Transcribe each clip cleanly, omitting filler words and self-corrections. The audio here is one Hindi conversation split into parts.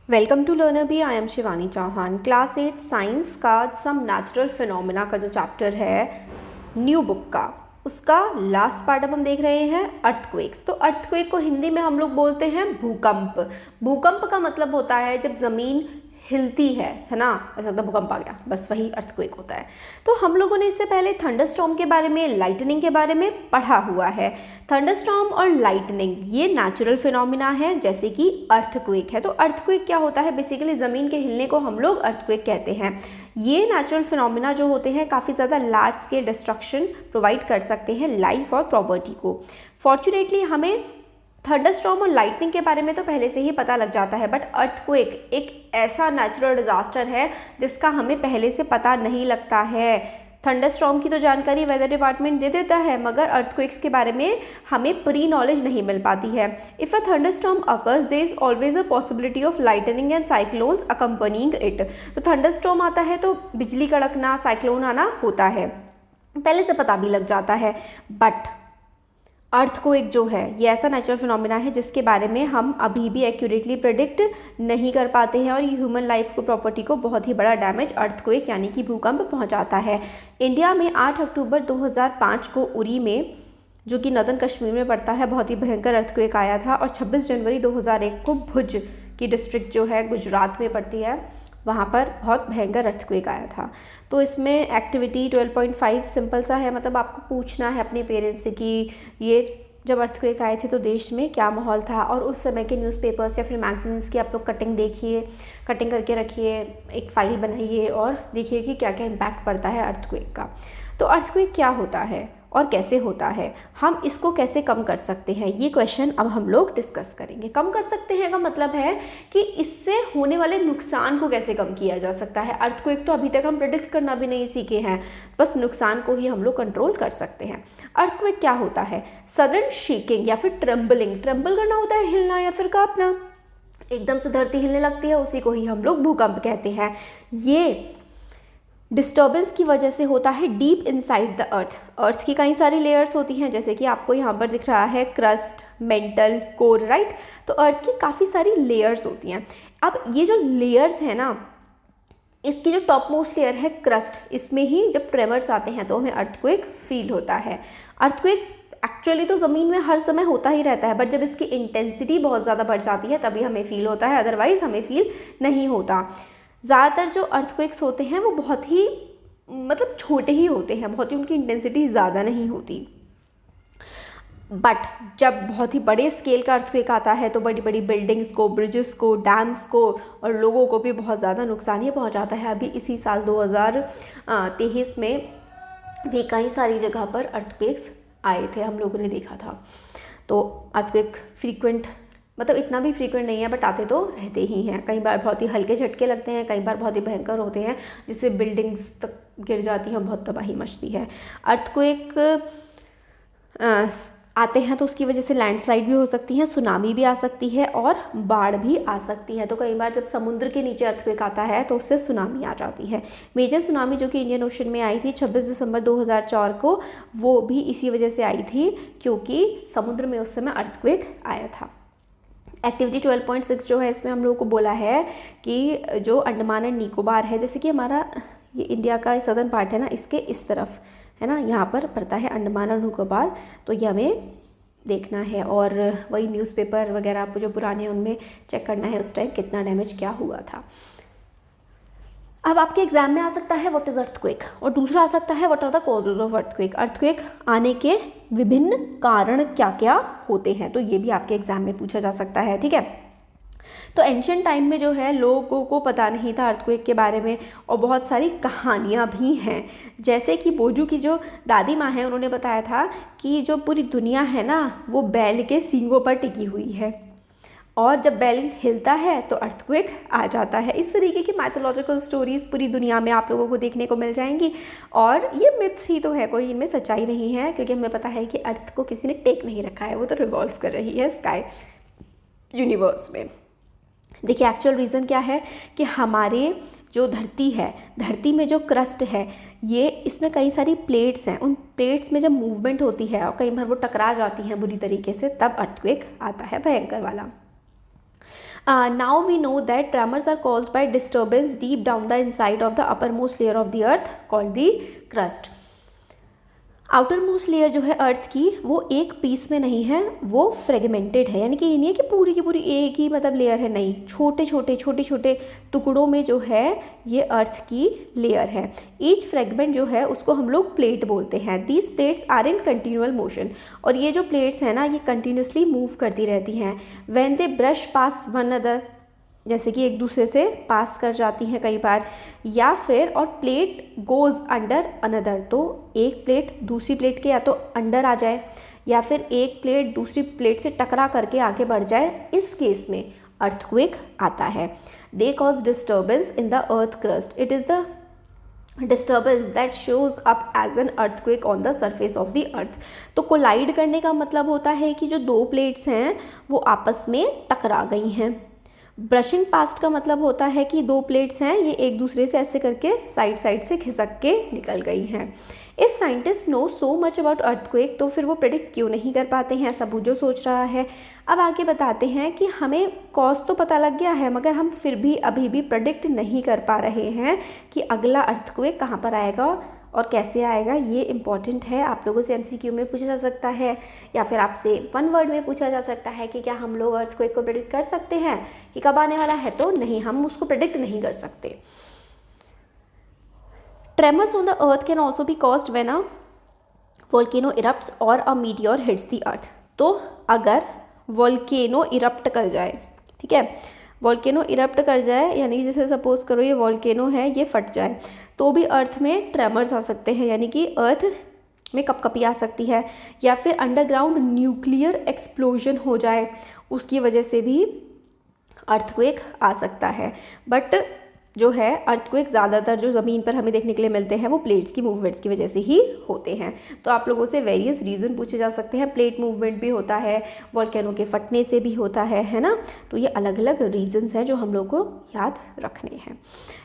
Welcome to learner B. I am Shivani Chauhan. Class 8 science का सम नेचुरल फिनोमिना का जो चैप्टर है न्यू बुक का, उसका लास्ट पार्ट अब हम देख रहे हैं अर्थक्वेक्स। तो अर्थक्वेक को हिंदी में हम लोग बोलते हैं भूकंप। भूकंप का मतलब होता है जब ज़मीन हिलती है ना, ऐसा लगता है भूकंप आ गया, बस वही अर्थक्वेक होता है। तो हम लोगों ने इससे पहले थंडरस्टॉर्म के बारे में, लाइटनिंग के बारे में पढ़ा हुआ है। थंडरस्टॉर्म और लाइटनिंग ये नेचुरल फिनोमिना है जैसे कि अर्थक्वेक है। तो अर्थक्वेक क्या होता है? बेसिकली ज़मीन के हिलने को हम लोग अर्थक्वेक कहते हैं। ये नेचुरल फिनोमिना जो होते हैं काफ़ी ज़्यादा लार्ज स्केल डिस्ट्रक्शन प्रोवाइड कर सकते हैं लाइफ और प्रॉपर्टी को। फॉर्चुनेटली हमें थंडरस्टॉर्म और लाइटनिंग के बारे में तो पहले से ही पता लग जाता है, बट अर्थक्वेक एक ऐसा नेचुरल डिजास्टर है जिसका हमें पहले से पता नहीं लगता है। थंडरस्टॉर्म की तो जानकारी वेदर डिपार्टमेंट दे देता है, मगर अर्थक्वेक्स के बारे में हमें प्री नॉलेज नहीं मिल पाती है। If a thunderstorm occurs there is always a possibility of lightning and cyclones accompanying it. तो थंडरस्टॉर्म आता है तो बिजली कड़कना, साइक्लोन आना होता है, पहले से पता भी लग जाता है। बट अर्थक्वेक जो है ये ऐसा नेचुरल फिनोमिना है जिसके बारे में हम अभी भी एक्यूरेटली प्रेडिक्ट नहीं कर पाते हैं, और ये ह्यूमन लाइफ को, प्रॉपर्टी को बहुत ही बड़ा डैमेज अर्थक्वेक यानी कि भूकंप पहुंचाता है। इंडिया में 8 अक्टूबर 2005 को उरी में, जो कि नॉर्दर्न कश्मीर में पड़ता है, बहुत ही भयंकर अर्थक्वेक आया था। और 26 जनवरी 2001 को भुज की डिस्ट्रिक्ट जो है गुजरात में पड़ती है, वहाँ पर बहुत भयंकर अर्थक्वेक आया था। तो इसमें एक्टिविटी 12.5 सिंपल सा है, मतलब आपको पूछना है अपने पेरेंट्स से कि ये जब अर्थक्वेक आए थे तो देश में क्या माहौल था, और उस समय के न्यूज़पेपर्स या फिर मैगजीन्स की आप लोग कटिंग देखिए, कटिंग करके रखिए, एक फ़ाइल बनाइए और देखिए कि क्या क्या इम्पैक्ट पड़ता है अर्थक्वेक का। तो अर्थक्वेक क्या होता है और कैसे होता है, हम इसको कैसे कम कर सकते हैं, ये क्वेश्चन अब हम लोग डिस्कस करेंगे। कम कर सकते हैं का मतलब है कि इससे होने वाले नुकसान को कैसे कम किया जा सकता है। अर्थक्वेक तो अभी तक हम प्रेडिक्ट करना भी नहीं सीखे हैं, बस नुकसान को ही हम लोग कंट्रोल कर सकते हैं। अर्थक्वेक क्या होता है? सडन शेकिंग या फिर ट्रम्बलिंग, ट्रम्बल करना होता है हिलना या फिर कांपना, एकदम से धरती हिलने लगती है, उसी को ही हम लोग भूकंप कहते हैं। ये डिस्टर्बेंस की वजह से होता है डीप इनसाइड द अर्थ। अर्थ की कई सारी लेयर्स होती हैं, जैसे कि आपको यहाँ पर दिख रहा है क्रस्ट, मेंटल, कोर, राइट। तो अर्थ की काफ़ी सारी लेयर्स होती हैं। अब ये जो लेयर्स हैं ना, इसकी जो टॉप मोस्ट लेयर है क्रस्ट, इसमें ही जब ट्रेमर्स आते हैं तो हमें अर्थक्वेक फील होता है। अर्थक्वेक एक्चुअली तो ज़मीन में हर समय होता ही रहता है, बट जब इसकी इंटेंसिटी बहुत ज़्यादा बढ़ जाती है तभी हमें फील होता है, अदरवाइज हमें फील नहीं होता। ज़्यादातर जो अर्थक्वेक्स होते हैं वो बहुत ही मतलब छोटे ही होते हैं, बहुत ही उनकी इंटेंसिटी ज़्यादा नहीं होती। बट जब बहुत ही बड़े स्केल का अर्थक्वेक आता है तो बड़ी बड़ी बिल्डिंग्स को, ब्रिजेस को, डैम्स को और लोगों को भी बहुत ज़्यादा नुकसान ही पहुंचाता है। अभी इसी साल 2023 में भी कई सारी जगह पर अर्थक्वेक्स आए थे, हम लोगों ने देखा था। तो अर्थक्वेक फ्रीक्वेंट, मतलब इतना भी फ्रीक्वेंट नहीं है, बट आते तो रहते ही हैं। कई बार बहुत ही हल्के झटके लगते हैं, कई बार बहुत ही भयंकर होते हैं, जिससे बिल्डिंग्स तक गिर जाती हैं, बहुत तबाही मचती है। अर्थक्वेक आते हैं तो उसकी वजह से लैंडस्लाइड भी हो सकती है, सुनामी भी आ सकती है और बाढ़ भी आ सकती है। तो कई बार जब समुद्र के नीचे अर्थक्वेक आता है तो उससे सुनामी आ जाती है। मेजर सुनामी जो कि इंडियन ओशन में आई थी 26 दिसंबर 2004 को, वो भी इसी वजह से आई थी क्योंकि समुद्र में उस समय अर्थक्वेक आया था। एक्टिविटी 12.6 जो है, इसमें हम लोगों को बोला है कि जो अंडमान एंड निकोबार है, जैसे कि हमारा ये इंडिया का सदर्न पार्ट है ना, इसके इस तरफ है ना, यहाँ पर पड़ता है अंडमान और निकोबार, तो ये हमें देखना है। और वही न्यूज़पेपर वगैरह आपको जो पुराने हैं उनमें चेक करना है उस टाइम कितना डैमेज क्या हुआ था। अब आपके एग्जाम में आ सकता है व्हाट इज़ अर्थक्वेक, और दूसरा आ सकता है what are the causes of earthquake. Earthquake आने के विभिन्न कारण क्या क्या होते हैं, तो ये भी आपके एग्जाम में पूछा जा सकता है, ठीक है। तो एंशिएंट टाइम में जो है लोगों को पता नहीं था अर्थक्वेक के बारे में, और बहुत सारी कहानियाँ भी हैं। जैसे कि बोजू की जो दादी माँ है, उन्होंने बताया था कि जो पूरी दुनिया है ना वो बैल के सींगों पर टिकी हुई है, और जब बैल हिलता है तो अर्थक्वेक आ जाता है। इस तरीके की मैथोलॉजिकल स्टोरीज़ पूरी दुनिया में आप लोगों को देखने को मिल जाएंगी, और ये मिथ्स ही तो है, कोई इनमें सच्चाई नहीं है, क्योंकि हमें पता है कि अर्थ को किसी ने टेक नहीं रखा है, वो तो रिवॉल्व कर रही है स्काई यूनिवर्स में। देखिए एक्चुअल रीज़न क्या है कि हमारे जो धरती है, धरती में जो क्रस्ट है, ये इसमें कई सारी प्लेट्स हैं, उन प्लेट्स में जब मूवमेंट होती है और कई बार वो टकरा जाती हैं बुरी तरीके से, तब अर्थक्वेक आता है भयंकर वाला। Now we know that tremors are caused by disturbance deep down the inside of the uppermost layer of the earth called the crust. Outer most layer जो है अर्थ की वो एक पीस में नहीं है, वो फ्रेगमेंटेड है, यानी कि ये नहीं है कि पूरी की पूरी एक ही मतलब लेयर है, नहीं, छोटे छोटे टुकड़ों में जो है ये अर्थ की लेयर है. ईच फ्रेगमेंट जो है उसको हम लोग प्लेट बोलते हैं. These plates are in continual motion, और ये जो प्लेट्स हैं ना ये कंटिन्यूसली मूव करती रहती हैं. When they brush pass one other, जैसे कि एक दूसरे से पास कर जाती हैं कई बार, या फिर और प्लेट गोज़ अंडर अनदर, तो एक प्लेट दूसरी प्लेट के या तो अंडर आ जाए या फिर एक प्लेट दूसरी प्लेट से टकरा करके आगे बढ़ जाए, इस केस में अर्थक्वेक आता है. They cause disturbance in the earth crust. It is the disturbance that shows up as an earthquake on the surface of the earth. तो कोलाइड करने का मतलब होता है कि जो दो प्लेट्स हैं वो आपस में टकरा गई हैं. ब्रशिंग पास्ट का मतलब होता है कि दो प्लेट्स हैं ये एक दूसरे से ऐसे करके साइड से खिसक के निकल गई हैं. If scientist know so much about earthquake, तो फिर वो प्रेडिक्ट क्यों नहीं कर पाते हैं, ऐसा जो सोच रहा है. अब आगे बताते हैं कि हमें कॉज तो पता लग गया है, मगर हम फिर भी अभी भी प्रेडिक्ट नहीं कर पा रहे हैं कि अगला अर्थक्वेक कहाँ पर आएगा और कैसे आएगा. ये इम्पॉर्टेंट है, आप लोगों से MCQ में पूछा जा सकता है या फिर आपसे वन वर्ड में पूछा जा सकता है कि क्या हम लोग अर्थक्वेक को प्रेडिक्ट कर सकते हैं कि कब आने वाला है. तो नहीं, हम उसको प्रेडिक्ट नहीं कर सकते. Tremors on the earth can also be caused when a volcano erupts और a meteor hits the earth. तो अगर वोल्केनो इरप्ट कर जाए, ठीक है, वोल्केनो इरप्ट कर जाए, यानी कि जैसे सपोज करो ये वोल्केनो है, ये फट जाए, तो भी अर्थ में ट्रेमर्स आ सकते हैं, यानी कि अर्थ में कपकपी आ सकती है. या फिर अंडरग्राउंड न्यूक्लियर एक्सप्लोजन हो जाए, उसकी वजह से भी अर्थक्वेक आ सकता है. बट जो है अर्थक्वेक ज़्यादातर जो ज़मीन पर हमें देखने के लिए मिलते हैं वो प्लेट्स की मूवमेंट्स की वजह से ही होते हैं. तो आप लोगों से वेरियस रीज़न पूछे जा सकते हैं. प्लेट मूवमेंट भी होता है, वोल्केनो के फटने से भी होता है ना. तो ये अलग अलग रीजंस हैं जो हम लोग को याद रखने हैं.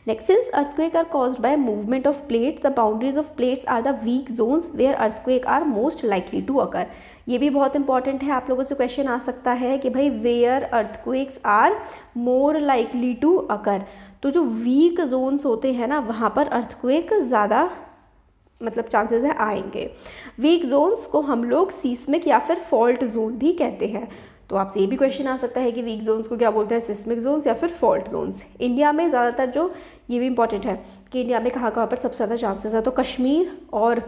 Next, since earthquake are caused by movement of plates, the boundaries of plates are the weak zones where earthquake are most likely to occur. ये भी बहुत इंपॉर्टेंट है, आप लोगों से क्वेश्चन आ सकता है कि भाई where earthquakes are more likely to occur. तो जो वीक जोन्स होते हैं ना वहाँ पर अर्थक्वेक ज़्यादा मतलब चांसेस है आएंगे. वीक जोन्स को हम लोग सीस्मिक या फिर फॉल्ट जोन भी कहते हैं. तो आपसे ये भी क्वेश्चन आ सकता है कि वीक जोन्स को क्या बोलते हैं, सिस्मिक जोन्स या फिर फॉल्ट जोन्स. इंडिया में ज़्यादातर जो, ये भी इंपॉर्टेंट है कि इंडिया में कहाँ कहाँ पर सबसे ज़्यादा चांसेस है, तो कश्मीर और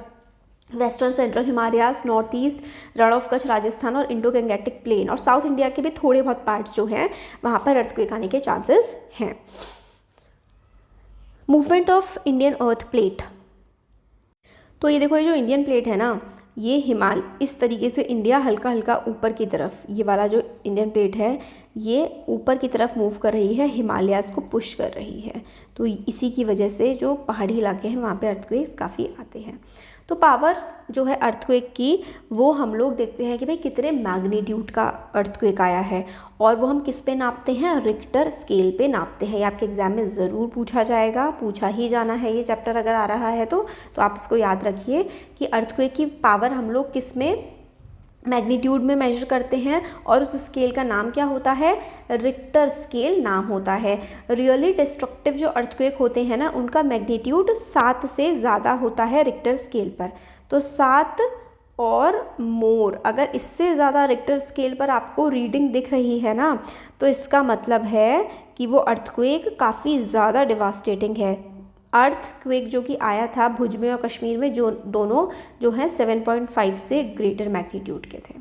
western central Himalayas, north east, Rann of Kutch, Rajasthan और इंडो गंगेटिक प्लेन और साउथ इंडिया के भी थोड़े बहुत पार्ट्स जो हैं वहाँ पर अर्थक्वेक आने के चांसेस हैं. Movement of Indian earth plate. तो ये देखो, ये जो इंडियन प्लेट है ना, ये हिमालय इस तरीके से इंडिया हल्का हल्का ऊपर की तरफ, ये वाला जो इंडियन प्लेट है ये ऊपर की तरफ मूव कर रही है, हिमालयाज़ को पुश कर रही है. तो इसी की वजह से जो पहाड़ी इलाके हैं वहाँ पे अर्थक्वेक्स काफ़ी आते हैं. तो पावर जो है अर्थक्वेक की वो हम लोग देखते हैं कि भाई कितने मैग्नीट्यूड का अर्थक्वेक आया है, और वो हम किस पे नापते हैं, रिक्टर स्केल पे नापते हैं. ये आपके एग्जाम में ज़रूर पूछा जाएगा, पूछा ही जाना है ये चैप्टर अगर आ रहा है तो आप इसको याद रखिए कि अर्थक्वेक की पावर हम लोग किस में, मैग्नीट्यूड में मेजर करते हैं, और उस स्केल का नाम क्या होता है, रिक्टर स्केल नाम होता है. रियली डिस्ट्रक्टिव जो अर्थक्वेक होते हैं ना उनका मैग्नीट्यूड 7 से ज़्यादा होता है रिक्टर स्केल पर. तो 7 और मोर, अगर इससे ज़्यादा रिक्टर स्केल पर आपको रीडिंग दिख रही है ना, तो इसका मतलब है कि वो अर्थक्वेक काफ़ी ज़्यादा डिवास्टेटिंग है. अर्थक्वेक जो कि आया था भुज में और कश्मीर में, जो दोनों जो हैं 7.5 से ग्रेटर मैग्नीट्यूड के थे.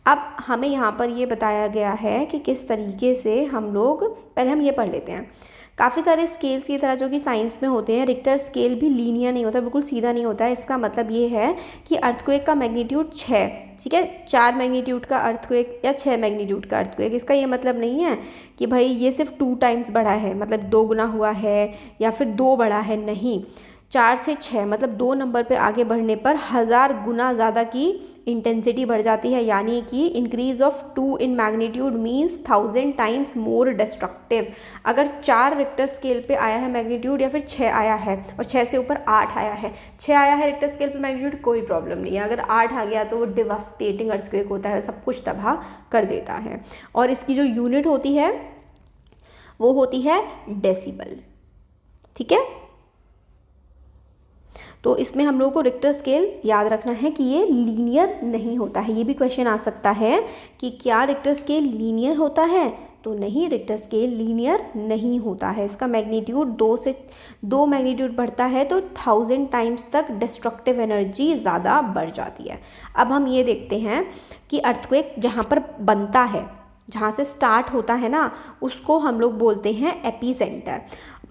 अब हमें यहाँ पर ये बताया गया है कि किस तरीके से हम लोग, पहले हम ये पढ़ लेते हैं. काफ़ी सारे स्केल्स की तरह जो कि साइंस में होते हैं, रिक्टर स्केल भी लीनियर नहीं होता, बिल्कुल सीधा नहीं होता है. इसका मतलब ये है कि अर्थक्वेक का मैग्नीट्यूड 6, ठीक है, 4 मैग्नीट्यूड का अर्थक्वेक या 6 मैग्नीट्यूड का अर्थक्वेक. इसका ये मतलब नहीं है कि भाई ये सिर्फ 2 टाइम्स बढ़ा है, मतलब 2 गुना हुआ है या फिर 2 बढ़ा है, नहीं. 4 से 6 मतलब 2 नंबर पे आगे बढ़ने पर 1000 गुना ज़्यादा की इंटेंसिटी बढ़ जाती है, यानी कि increase of 2 in magnitude means 1000 times more destructive. अगर 4 रिक्टर स्केल पे आया है मैग्नीट्यूड या फिर 6 आया है और 6 से ऊपर 8 आया है, 6 आया है रिक्टर स्केल पे मैग्नीट्यूड, कोई प्रॉब्लम नहीं है. अगर 8 आ गया तो वो डिवास्टेटिंग अर्थक्वेक होता है, सब कुछ तबाह कर देता है. और इसकी जो यूनिट होती है वो होती है डेसिबल। ठीक है, तो इसमें हम लोगों को रिक्टर स्केल याद रखना है कि ये लीनियर नहीं होता है। ये भी क्वेश्चन आ सकता है कि क्या रिक्टर स्केल लीनियर होता है, तो नहीं, रिक्टर स्केल लीनियर नहीं होता है। इसका मैग्नीट्यूड 2 मैग्नीट्यूड बढ़ता है तो 1000 टाइम्स तक डिस्ट्रक्टिव एनर्जी ज़्यादा बढ़ जाती है। अब हम ये देखते हैं कि अर्थक्वेक जहाँ पर बनता है, जहाँ से स्टार्ट होता है ना, उसको हम लोग बोलते हैं एपीसेंटर।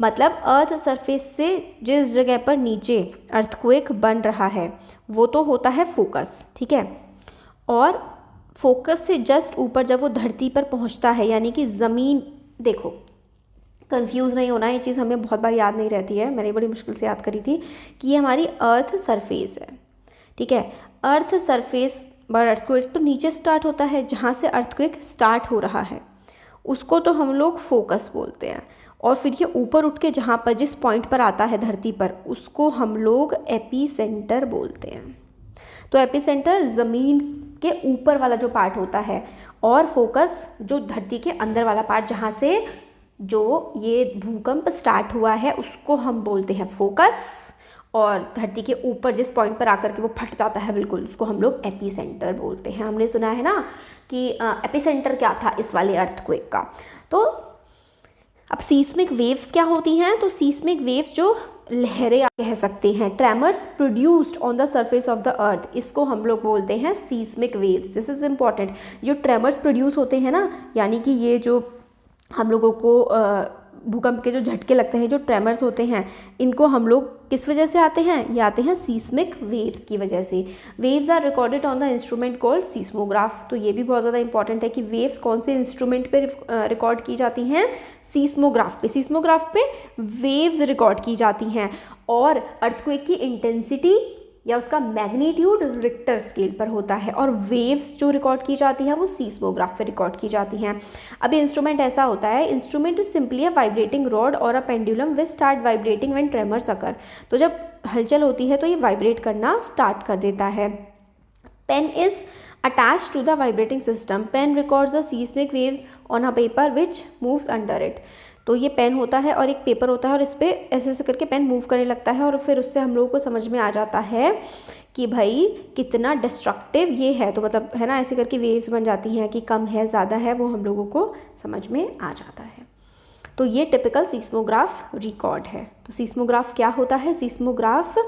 मतलब अर्थ सरफेस से जिस जगह पर नीचे अर्थक्वेक बन रहा है वो तो होता है फोकस। ठीक है, और फोकस से जस्ट ऊपर जब वो धरती पर पहुंचता है, यानी कि ज़मीन, देखो कंफ्यूज नहीं होना, ये चीज़ हमें बहुत बार याद नहीं रहती है, मैंने बड़ी मुश्किल से याद करी थी कि ये हमारी अर्थ सरफेस है। ठीक है, अर्थ सरफेस पर अर्थक्वेक तो नीचे स्टार्ट होता है, जहाँ से अर्थक्वेक स्टार्ट हो रहा है उसको तो हम लोग फोकस बोलते हैं, और फिर ये ऊपर उठ के जहाँ पर जिस पॉइंट पर आता है धरती पर उसको हम लोग एपीसेंटर बोलते हैं। तो एपीसेंटर ज़मीन के ऊपर वाला जो पार्ट होता है, और फोकस जो धरती के अंदर वाला पार्ट, जहाँ से जो ये भूकंप स्टार्ट हुआ है उसको हम बोलते हैं फोकस, और धरती के ऊपर जिस पॉइंट पर आकर के वो फट जाता है बिल्कुल, उसको हम लोग एपीसेंटर बोलते हैं। हमने सुना है ना कि एपीसेंटर क्या था इस वाले अर्थक्वेक का। तो अब सीस्मिक वेव्स क्या होती हैं, तो सीस्मिक वेव्स जो लहरें आप कह सकते हैं, tremors produced on the surface of the earth, इसको हम लोग बोलते हैं seismic waves. This is important. जो ट्रेमर्स प्रोड्यूस होते हैं ना, यानी कि ये जो हम लोगों को भूकंप के जो झटके लगते हैं, जो ट्रेमर्स होते हैं, इनको हम लोग किस वजह से आते हैं, ये आते हैं सीस्मिक वेव्स की वजह से। Waves are recorded on the instrument called seismograph. तो ये भी बहुत ज़्यादा इंपॉर्टेंट है कि वेव्स कौन से इंस्ट्रूमेंट पे रिकॉर्ड की जाती हैं, सीस्मोग्राफ पे। सीस्मोग्राफ पे वेव्स रिकॉर्ड की जाती हैं, और अर्थक्वेक की इंटेंसिटी या उसका मैग्नीट्यूड रिक्टर स्केल पर होता है, और वेव्स जो रिकॉर्ड की जाती हैं वो सीस्मोग्राफ पे रिकॉर्ड की जाती हैं। अब इंस्ट्रूमेंट ऐसा होता है, instrument is simply a vibrating rod और a pendulum which start vibrating when tremors occur. तो जब हलचल होती है तो ये वाइब्रेट करना स्टार्ट कर देता है। Pen is attached to the vibrating system. Pen records the seismic waves on a paper which moves under it. तो ये पेन होता है और एक पेपर होता है, और इस पर ऐसे ऐसे करके पेन मूव करने लगता है, और फिर उससे हम लोगों को समझ में आ जाता है कि भाई कितना डिस्ट्रक्टिव ये है। तो मतलब है ना, ऐसे करके वेव्स बन जाती हैं कि कम है ज़्यादा है, वो हम लोगों को समझ में आ जाता है। तो ये टिपिकल सीस्मोग्राफ रिकॉर्ड है। तो सीस्मोग्राफ क्या होता है, सीस्मोग्राफ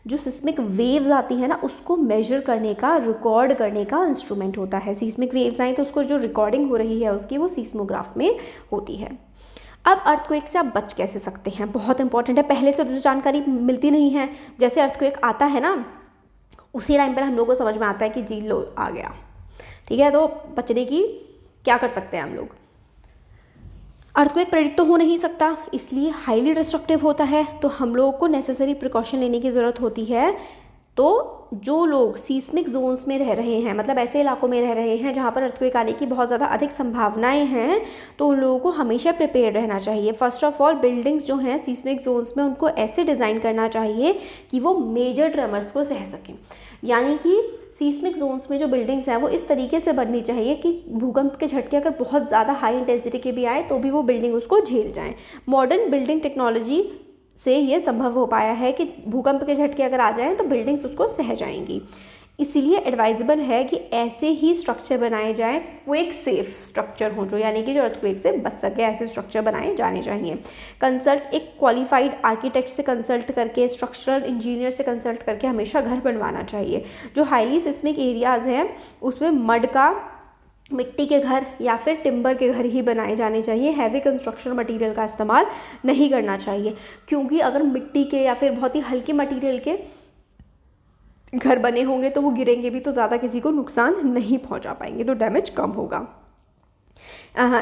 जो सिस्मिक वेव्स आती है ना उसको मेजर करने का, रिकॉर्ड करने का इंस्ट्रूमेंट होता है। सीस्मिक वेव्स आई तो उसको जो रिकॉर्डिंग हो रही है उसकी, वो सीस्मोग्राफ में होती है। अब अर्थक्वेक से आप बच कैसे सकते हैं, बहुत इंपॉर्टेंट है। पहले से तो जानकारी मिलती नहीं है, जैसे अर्थक्वेक आता है ना उसी टाइम पर हम लोग को समझ में आता है कि जी लो आ गया। ठीक है, तो बचने की क्या कर सकते हैं हम लोग। अर्थक्वेक प्रेडिक्ट तो हो नहीं सकता, इसलिए हाईली डिस्ट्रक्टिव होता है, तो हम लोगों को नेसेसरी प्रिकॉशन लेने की ज़रूरत होती है। तो जो लोग सीस्मिक जोन्स में रह रहे हैं, मतलब ऐसे इलाकों में रह रहे हैं जहाँ पर अर्थक्वेक आने की बहुत ज़्यादा अधिक संभावनाएं हैं, तो उन लोगों को हमेशा प्रिपेयर रहना चाहिए। फर्स्ट ऑफ ऑल बिल्डिंग्स जो हैं सीस्मिक जोन्स में, उनको ऐसे डिज़ाइन करना चाहिए कि वो मेजर ट्रेमर्स को सह सकें। यानी कि सीस्मिक जोन्स में जो बिल्डिंग्स हैं वो इस तरीके से बननी चाहिए कि भूकंप के झटके अगर बहुत ज़्यादा हाई इंटेंसिटी के भी आए तो भी वो बिल्डिंग उसको झेल जाएँ। मॉडर्न बिल्डिंग टेक्नोलॉजी से ये संभव हो पाया है कि भूकंप के झटके अगर आ जाएं तो बिल्डिंग्स उसको सह जाएंगी। इसीलिए एडवाइजेबल है कि ऐसे ही स्ट्रक्चर बनाए जाएं, क्वेक सेफ स्ट्रक्चर हो जो, यानी कि जो अर्थक्वेक से बच सके, ऐसे स्ट्रक्चर बनाए जाने चाहिए। कंसल्ट एक क्वालिफाइड आर्किटेक्ट से कंसल्ट करके, स्ट्रक्चरल इंजीनियर से कंसल्ट करके हमेशा घर बनवाना चाहिए। जो हाईली सिस्मिक एरियाज़ हैं उसमें मड का, मिट्टी के घर या फिर टिम्बर के घर ही बनाए जाने चाहिए। हैवी कंस्ट्रक्शन मटेरियल का इस्तेमाल नहीं करना चाहिए, क्योंकि अगर मिट्टी के या फिर बहुत ही हल्के मटेरियल के घर बने होंगे तो वो गिरेंगे भी तो ज़्यादा किसी को नुकसान नहीं पहुंचा पाएंगे, तो डैमेज कम होगा।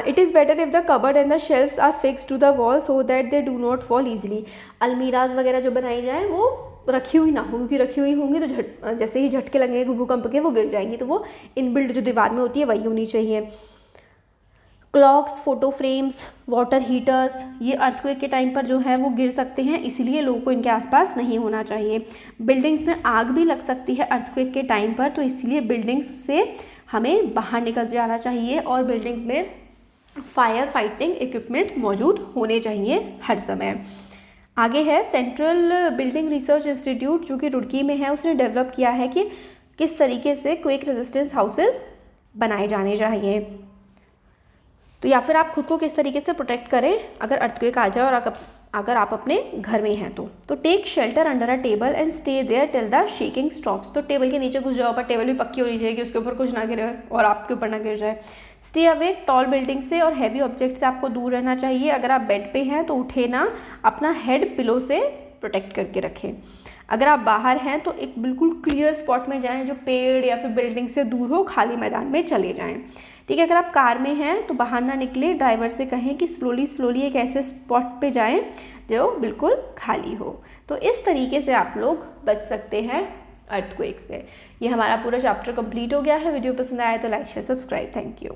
It is better if the cupboard and the shelfs are fixed to the wall so that they do not fall easily. अलमीराज वगैरह जो बनाई जाए वो रखी हुई ना हो, क्योंकि रखी हुई होंगी तो जैसे ही झटके लगेंगे भूकंप के वो गिर जाएंगी, तो वो इनबिल्ट जो दीवार में होती है वही होनी चाहिए। Clocks, photo frames, water heaters, ये अर्थक्वेक के टाइम पर जो है वो गिर सकते हैं, इसलिए लोगों को इनके आसपास नहीं होना चाहिए। बिल्डिंग्स में आग भी लग सकती है अर्थक्वेक के टाइम पर, तो इसलिए बिल्डिंग्स से हमें बाहर निकल जाना चाहिए और बिल्डिंग्स में फायर फाइटिंग इक्विपमेंट्स मौजूद होने चाहिए हर समय। आगे है सेंट्रल बिल्डिंग रिसर्च इंस्टीट्यूट जो कि रुड़की में है, उसने डेवलप किया है कि किस तरीके से क्वेक रेजिस्टेंस हाउसेस बनाए जाने चाहिए। तो या फिर आप खुद को किस तरीके से प्रोटेक्ट करें अगर अर्थक्वेक आ जाए और अगर आप अपने घर में हैं तो take shelter under a table and stay there till the shaking stops. तो टेबल के नीचे घुस जाओ, पर टेबल भी पक्की होनी चाहिए कि उसके ऊपर कुछ ना गिरे और आपके ऊपर ना गिर जाए। स्टे अवे टॉल बिल्डिंग से और हैवी ऑब्जेक्ट से आपको दूर रहना चाहिए। अगर आप बेड पे हैं तो उठे ना, अपना हेड पिलो से प्रोटेक्ट करके रखें। अगर आप बाहर हैं तो एक बिल्कुल क्लियर स्पॉट में जाएं जो पेड़ या फिर बिल्डिंग से दूर हो, खाली मैदान में चले जाएं। ठीक है, अगर आप कार में हैं तो बाहर ना निकले, ड्राइवर से कहें कि स्लोली एक ऐसे स्पॉट पे जाएं जो बिल्कुल खाली हो। तो इस तरीके से आप लोग बच सकते हैं अर्थक्वेक से। ये हमारा पूरा चैप्टर कंप्लीट हो गया है। वीडियो पसंद आया तो like share subscribe. Thank you.